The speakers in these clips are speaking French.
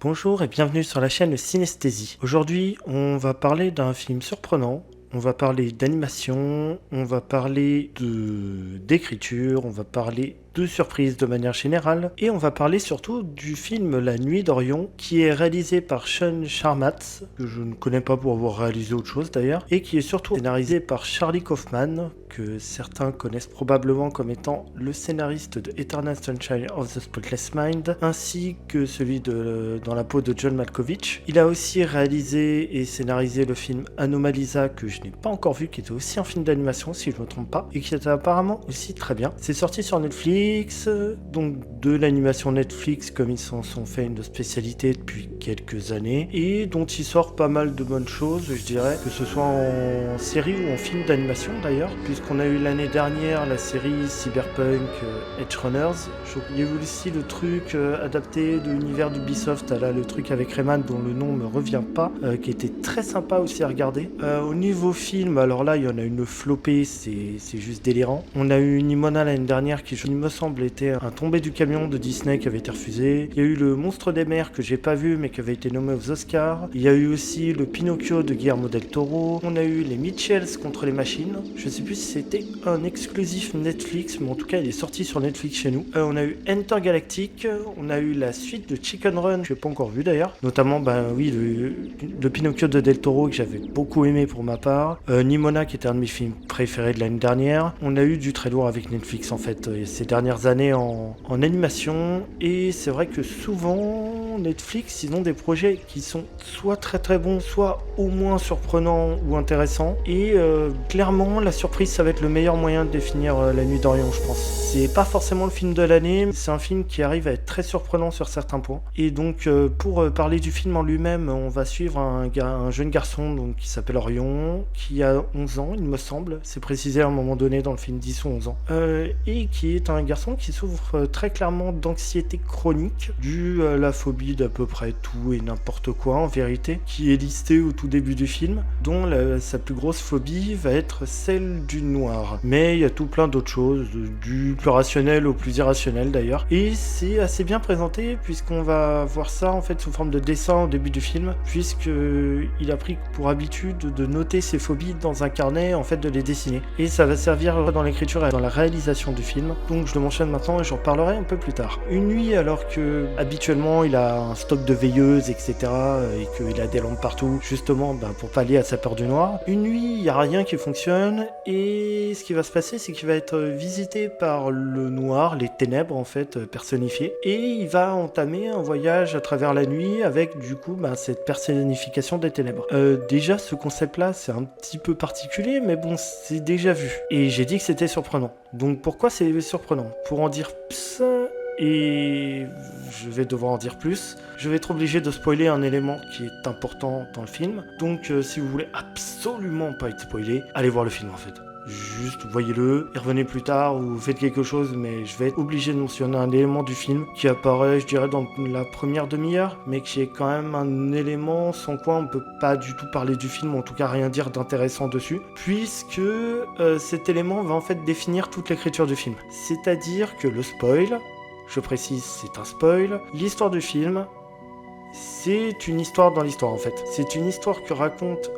Bonjour et bienvenue sur la chaîne Synesthésie. Aujourd'hui, on va parler d'un film surprenant, on va parler d'animation, on va parler d'écriture, on va parler de surprises de manière générale, et on va parler surtout du film La Nuit d'Orion, qui est réalisé par Sean Sharmat, que je ne connais pas pour avoir réalisé autre chose d'ailleurs, et qui est surtout scénarisé par Charlie Kaufman, que certains connaissent probablement comme étant le scénariste de Eternal Sunshine of the Spotless Mind, ainsi que celui de Dans la peau de John Malkovich. Il a aussi réalisé et scénarisé le film Anomalisa, que je n'ai pas encore vu, qui était aussi un film d'animation si je ne me trompe pas, et qui était apparemment aussi très bien. C'est sorti sur Netflix, donc de l'animation Netflix comme ils s'en sont fait une spécialité depuis quelques années, et dont il sort pas mal de bonnes choses, je dirais, que ce soit en série ou en film d'animation d'ailleurs, puisqu'on a eu l'année dernière la série Cyberpunk Edge Runners. Il y a eu aussi le truc adapté de l'univers d'Ubisoft, là, le truc avec Rayman dont le nom me revient pas, qui était très sympa aussi à regarder. Au niveau film, alors là il y en a une flopée, c'est juste délirant. On a eu Nimona l'année dernière qui, il me semble, était un tombé du camion de Disney qui avait été refusé. Il y a eu le Monstre des mers que j'ai pas vu mais qui avait été nommé aux Oscars. Il y a eu aussi le Pinocchio de Guillermo del Toro. On a eu les Mitchells contre les machines. Je sais plus si c'était un exclusif Netflix, mais en tout cas il est sorti sur Netflix chez nous. On a eu Enter Galactic. On a eu la suite de Chicken Run, que j'ai pas encore vu d'ailleurs. Notamment, oui, le Pinocchio de del Toro que j'avais beaucoup aimé pour ma part. Nimona qui était un de mes films préférés de l'année dernière. On a eu du très lourd avec Netflix en fait ces dernières années en animation, et c'est vrai que souvent Netflix ils ont des projets qui sont soit très très bons, soit au moins surprenants ou intéressants, et clairement la surprise ça va être le meilleur moyen de définir La Nuit d'Orion, je pense. C'est pas forcément le film de l'année, mais c'est un film qui arrive à être très surprenant sur certains points, et donc pour parler du film en lui-même, on va suivre un jeune garçon donc, qui s'appelle Orion, qui a 11 ans il me semble, c'est précisé à un moment donné dans le film, 10 ou 11 ans, et qui est un garçon qui souffre très clairement d'anxiété chronique, due à la phobie d'à peu près tout et n'importe quoi en vérité, qui est listée au tout début du film, dont sa plus grosse phobie va être celle du noir. Mais il y a tout plein d'autres choses, du plus rationnel au plus irrationnel d'ailleurs, et c'est assez bien présenté puisqu'on va voir ça en fait sous forme de dessin au début du film, puisqu'il a pris pour habitude de noter ses phobies dans un carnet, en fait de les dessiner, et ça va servir dans l'écriture et dans la réalisation du film, donc je le mentionne maintenant et j'en parlerai un peu plus tard. Une nuit, alors que habituellement il a un stock de veilleuses etc, et qu'il a des lampes partout justement pour pallier à sa peur du noir, une nuit il n'y a rien qui fonctionne, et ce qui va se passer c'est qu'il va être visité par le noir, les ténèbres en fait personnifiées, et il va entamer un voyage à travers la nuit avec du coup cette personnification des ténèbres. Déjà ce concept là c'est un petit peu particulier, mais bon c'est déjà vu, et j'ai dit que c'était surprenant. Donc pourquoi c'est surprenant? Pour en dire plus, et je vais devoir en dire plus, je vais être obligé de spoiler un élément qui est important dans le film, donc si vous voulez absolument pas être spoilé, allez voir le film en fait. Juste voyez-le et revenez plus tard ou faites quelque chose, mais je vais être obligé de mentionner un élément du film qui apparaît je dirais dans la première demi-heure, mais qui est quand même un élément sans quoi on peut pas du tout parler du film, en tout cas rien dire d'intéressant dessus, puisque cet élément va en fait définir toute l'écriture du film. C'est-à-dire que le spoil, je précise c'est un spoil, l'histoire du film, c'est une histoire dans l'histoire en fait. C'est une histoire que raconte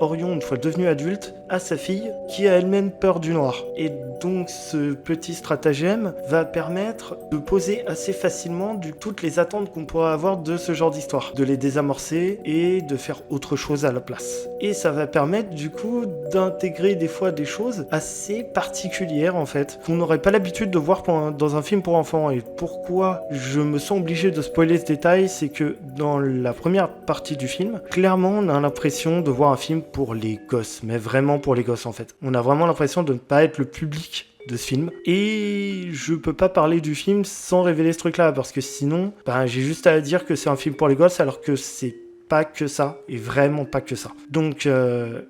Orion une fois devenu adulte à sa fille qui a elle-même peur du noir. Et donc ce petit stratagème va permettre de poser assez facilement toutes les attentes qu'on pourrait avoir de ce genre d'histoire, de les désamorcer et de faire autre chose à la place. Et ça va permettre du coup d'intégrer des fois des choses assez particulières en fait, qu'on n'aurait pas l'habitude de voir dans un film pour enfants. Et pourquoi je me sens obligé de spoiler ce détail, c'est que dans la première partie du film, clairement on a l'impression de voir un film pour les gosses, mais vraiment pour les gosses en fait. On a vraiment l'impression de ne pas être le public de ce film, et je peux pas parler du film sans révéler ce truc là, parce que sinon j'ai juste à dire que c'est un film pour les gosses alors que c'est pas que ça, et vraiment pas que ça. Donc,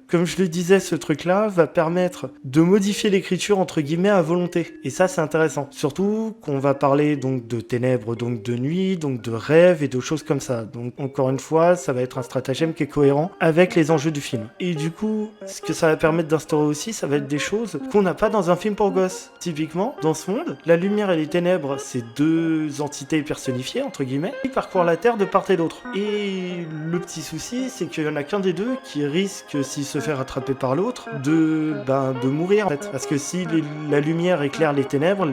comme je le disais, ce truc-là va permettre de modifier l'écriture entre guillemets à volonté. Et ça, c'est intéressant. Surtout qu'on va parler donc de ténèbres, donc de nuit, donc de rêves et de choses comme ça. Donc, encore une fois, ça va être un stratagème qui est cohérent avec les enjeux du film. Et du coup, ce que ça va permettre d'instaurer aussi, ça va être des choses qu'on n'a pas dans un film pour gosses. Typiquement, dans ce monde, la lumière et les ténèbres, c'est deux entités personnifiées, entre guillemets, qui parcourent la Terre de part et d'autre. Et le petit souci, c'est qu'il y en a qu'un des deux qui risque, s'il se fait rattraper par l'autre, de mourir, en fait. Parce que si la lumière éclaire les ténèbres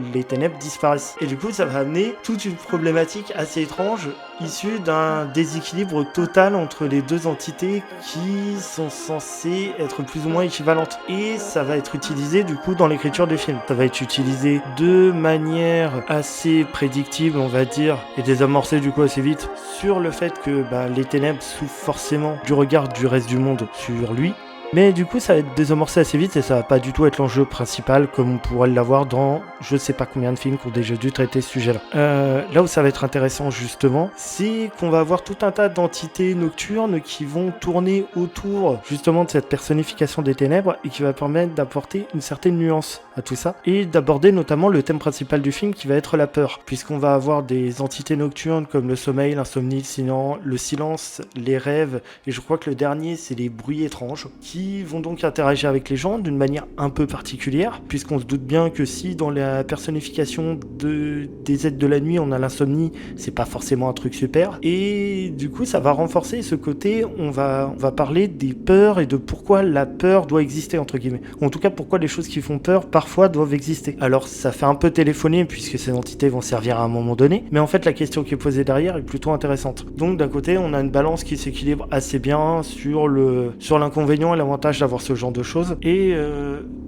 disparaissent. Et du coup, ça va amener toute une problématique assez étrange, issue d'un déséquilibre total entre les deux entités qui sont censées être plus ou moins équivalentes. Et ça va être utilisé, du coup, dans l'écriture du film. Ça va être utilisé de manière assez prédictible, on va dire, et désamorcé, du coup, assez vite, sur le fait que les ténèbres souffrent forcément du regard du reste du monde sur lui. Mais du coup, ça va être désamorcé assez vite et ça va pas du tout être l'enjeu principal comme on pourrait l'avoir dans je sais pas combien de films qui ont déjà dû traiter ce sujet-là. Là où ça va être intéressant justement, c'est qu'on va avoir tout un tas d'entités nocturnes qui vont tourner autour justement de cette personnification des ténèbres et qui va permettre d'apporter une certaine nuance à tout ça et d'aborder notamment le thème principal du film qui va être la peur, puisqu'on va avoir des entités nocturnes comme le sommeil, l'insomnie, le silence, les rêves et je crois que le dernier c'est les bruits étranges qui vont donc interagir avec les gens d'une manière un peu particulière, puisqu'on se doute bien que si dans la personnification des êtres de la nuit on a l'insomnie, c'est pas forcément un truc super, et du coup ça va renforcer ce côté, on va parler des peurs et de pourquoi la peur doit exister entre guillemets, ou en tout cas pourquoi les choses qui font peur parfois doivent exister. Alors ça fait un peu téléphoner puisque ces entités vont servir à un moment donné, mais en fait la question qui est posée derrière est plutôt intéressante. Donc d'un côté on a une balance qui s'équilibre assez bien sur l'inconvénient et l'avantage d'avoir ce genre de choses, et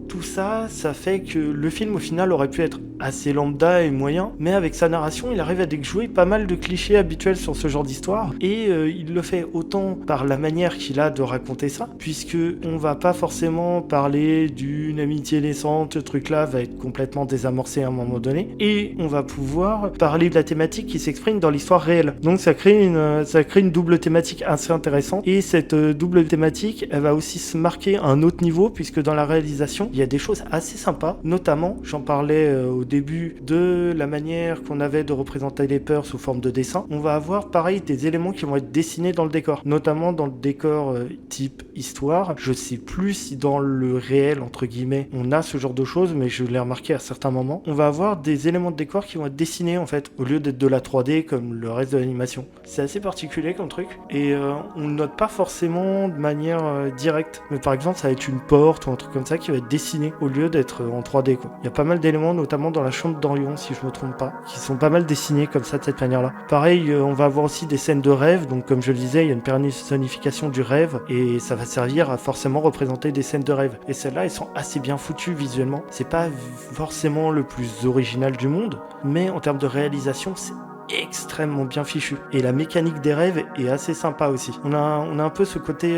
tout ça fait que le film au final aurait pu être assez lambda et moyen, mais avec sa narration il arrive à déjouer pas mal de clichés habituels sur ce genre d'histoire, et il le fait autant par la manière qu'il a de raconter ça, puisque on va pas forcément parler d'une amitié naissante, ce truc là va être complètement désamorcé à un moment donné, et on va pouvoir parler de la thématique qui s'exprime dans l'histoire réelle. Donc ça crée une double thématique assez intéressante, et cette double thématique elle va aussi se marquer à un autre niveau, puisque dans la réalisation il y a des choses assez sympas, notamment j'en parlais au début de la manière qu'on avait de représenter les peurs sous forme de dessin. On va avoir pareil des éléments qui vont être dessinés dans le décor, notamment dans le décor type histoire. Je sais plus si dans le réel entre guillemets on a ce genre de choses, mais je l'ai remarqué à certains moments. On va avoir des éléments de décor qui vont être dessinés en fait, au lieu d'être de la 3D comme le reste de l'animation. C'est assez particulier comme truc, et on ne note pas forcément de manière directe, mais par exemple ça va être une porte ou un truc comme ça qui va être dessiné au lieu d'être en 3D quoi. Il y a pas mal d'éléments, notamment dans la chambre d'Orion si je me trompe pas, qui sont pas mal dessinés comme ça de cette manière là. Pareil, on va avoir aussi des scènes de rêve, donc comme je le disais il y a une personnification du rêve et ça va servir à forcément représenter des scènes de rêve, et celles-là elles sont assez bien foutues visuellement. C'est pas forcément le plus original du monde, mais en termes de réalisation c'est extrêmement bien fichu, et la mécanique des rêves est assez sympa aussi. On a un peu ce côté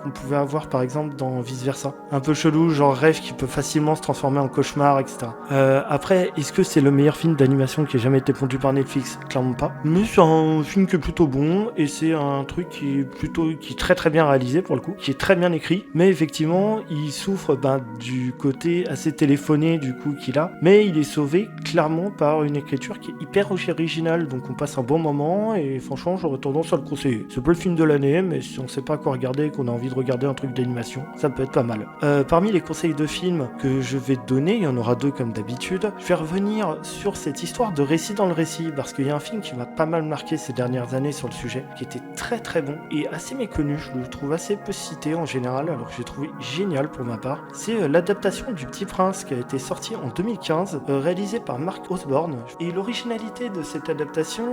qu'on pouvait avoir par exemple dans Vice Versa, un peu chelou, genre rêve qui peut facilement se transformer en cauchemar, etc. Après, est-ce que c'est le meilleur film d'animation qui ait jamais été pondu par Netflix? Clairement pas, mais c'est un film qui est plutôt bon, et c'est un truc qui est très très bien réalisé pour le coup, qui est très bien écrit, mais effectivement il souffre du côté assez téléphoné du coup qu'il a, mais il est sauvé clairement par une écriture qui est hyper originale, donc on passe un bon moment, et franchement j'aurais tendance à le conseiller. C'est pas le film de l'année, mais si on sait pas quoi regarder et qu'on a envie de regarder un truc d'animation, ça peut être pas mal. Parmi les conseils de films que je vais te donner, il y en aura deux comme d'habitude. Je vais revenir sur cette histoire de récit dans le récit, parce qu'il y a un film qui m'a pas mal marqué ces dernières années sur le sujet, qui était très très bon et assez méconnu, je le trouve assez peu cité en général, alors que j'ai trouvé génial pour ma part. C'est l'adaptation du Petit Prince qui a été sorti en 2015, réalisé par Mark Osborne, et l'originalité de cette adaptation,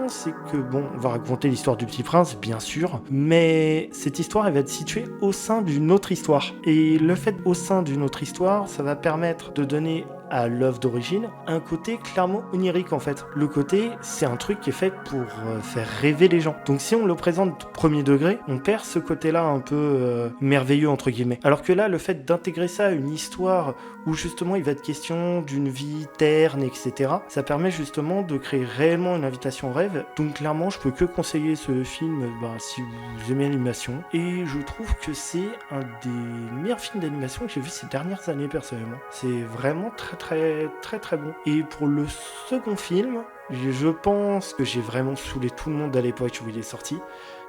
c'est que, on va raconter l'histoire du Petit Prince, bien sûr, mais cette histoire, elle va être située au sein d'une autre histoire. Et le fait au sein d'une autre histoire, ça va permettre de donner à l'œuvre d'origine, un côté clairement onirique en fait. Le côté, c'est un truc qui est fait pour faire rêver les gens. Donc si on le présente premier degré, on perd ce côté-là un peu merveilleux entre guillemets. Alors que là, le fait d'intégrer ça à une histoire où justement il va être question d'une vie terne, etc., ça permet justement de créer réellement une invitation au rêve. Donc clairement, je peux que conseiller ce film si vous aimez l'animation. Et je trouve que c'est un des meilleurs films d'animation que j'ai vu ces dernières années personnellement. C'est vraiment très très très très bon. Et pour le second film, je pense que j'ai vraiment saoulé tout le monde à l'époque où il est sorti.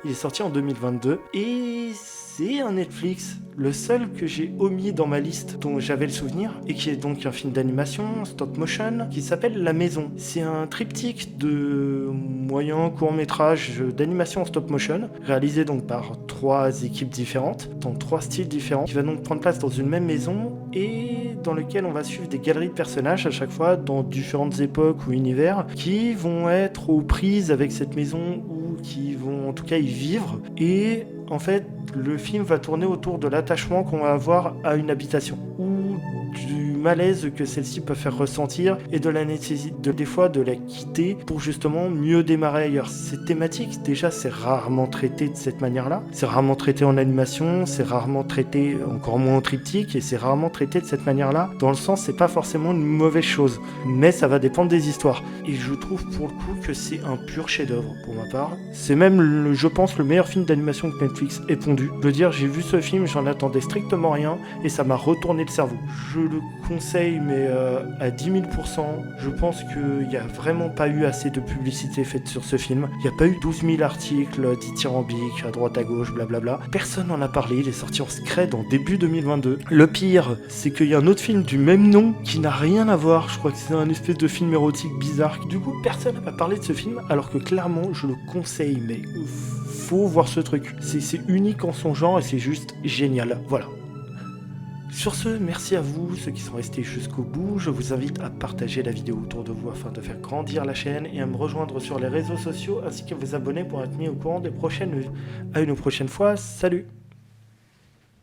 Il est sorti en 2022 et c'est un Netflix, le seul que j'ai omis dans ma liste dont j'avais le souvenir et qui est donc un film d'animation stop motion qui s'appelle La Maison. C'est un triptyque de moyen court métrage d'animation en stop motion réalisé donc par 3 équipes différentes dans 3 styles différents qui va donc prendre place dans une même maison et dans lequel on va suivre des galeries de personnages à chaque fois dans différentes époques ou univers qui vont être aux prises avec cette maison ou qui vont en tout cas y vivre. Et en fait, le film va tourner autour de l'attachement qu'on va avoir à une habitation ou du malaise que celle-ci peut faire ressentir et de la nécessité des fois de la quitter pour justement mieux démarrer ailleurs. Cette thématique, déjà, c'est rarement traité de cette manière-là. C'est rarement traité en animation, c'est rarement traité encore moins en triptyque et c'est rarement traité de cette manière-là. Dans le sens, c'est pas forcément une mauvaise chose, mais ça va dépendre des histoires. Et je trouve pour le coup que c'est un pur chef-d'œuvre pour ma part. C'est même, je pense, le meilleur film d'animation que Netflix ait pondu. Je veux dire, j'ai vu ce film, j'en attendais strictement rien et ça m'a retourné le cerveau. Je le conseille, mais à 10 000%. Je pense qu'il n'y a vraiment pas eu assez de publicité faite sur ce film. Il n'y a pas eu 12 000 articles dithyrambiques à droite à gauche, blablabla. Personne n'en a parlé, il est sorti en scred en début 2022. Le pire, c'est qu'il y a un autre film du même nom qui n'a rien à voir. Je crois que c'est un espèce de film érotique bizarre. Du coup, personne n'a parlé de ce film, alors que clairement, je le conseille, mais faut voir ce truc. C'est unique en son genre et c'est juste génial. Voilà. Sur ce, merci à vous, ceux qui sont restés jusqu'au bout. Je vous invite à partager la vidéo autour de vous afin de faire grandir la chaîne et à me rejoindre sur les réseaux sociaux ainsi qu'à vous abonner pour être mis au courant des prochaines. À une prochaine fois, salut!